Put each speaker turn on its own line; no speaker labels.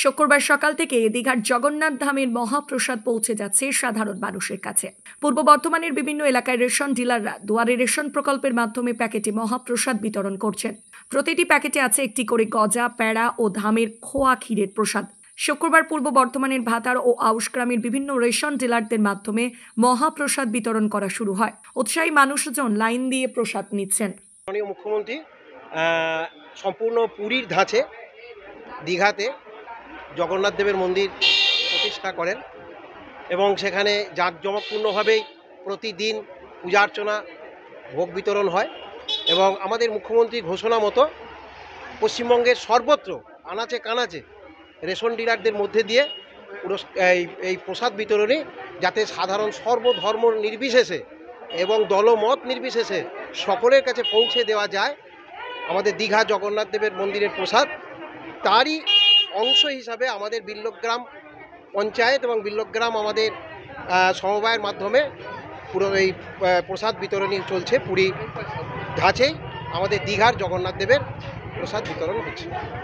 শুক্রবার সকাল থেকে দীঘার জগন্নাথ ধামের মহাপ্রসাদ পৌঁছে যাচ্ছে সাধারণ মানুষের কাছে। পূর্ব বর্ধমানের বিভিন্ন এলাকায় রেশন ডিলাররা দুয়ারে রেশন প্রকল্পের মাধ্যমে প্যাকেটে মহাপ্রসাদ বিতরণ করছেন। প্রতিটি প্যাকেটে আছে একটি করে গজা, প্যাড়া ও ধামের খোয়া ক্ষীরের প্রসাদ। শুক্রবার পূর্ব বর্ধমানের ভাতার ও আউশগ্রামের বিভিন্ন রেশন ডিলারদের মাধ্যমে মহাপ্রসাদ বিতরণ করা শুরু হয়। উৎসাহী মানুষজন লাইন দিয়ে প্রসাদ নিচ্ছেন।
মাননীয় মুখ্যমন্ত্রী সম্পূর্ণ পুরীর ধাঁচে দীঘাতে জগন্নাথ দেবের মন্দির প্রতিষ্ঠা করেন এবং সেখানে জাঁকজমকপূর্ণভাবেই প্রতিদিন পূজা অর্চনা ভোগ বিতরণ হয় এবং আমাদের মুখ্যমন্ত্রী ঘোষণা মতো পশ্চিমবঙ্গের সর্বত্র আনাচে কানাচে রেশন ডিলারদের মধ্যে দিয়ে এই প্রসাদ বিতরণী যাতে সাধারণ সর্বধর্ম নির্বিশেষে এবং দলমত নির্বিশেষে সকলের কাছে পৌঁছে দেওয়া যায়। আমাদের দীঘা জগন্নাথ দেবের মন্দিরের প্রসাদ তারই অংশ হিসাবে আমাদের বিল্লগ্রাম পঞ্চায়েত এবং বিল্লগ্রাম আমাদের সমবায়ের মাধ্যমে পুরো এই প্রসাদ বিতরণী চলছে। পুরী ধাঁচেই আমাদের দীঘার জগন্নাথ দেবের প্রসাদ বিতরণ হচ্ছে।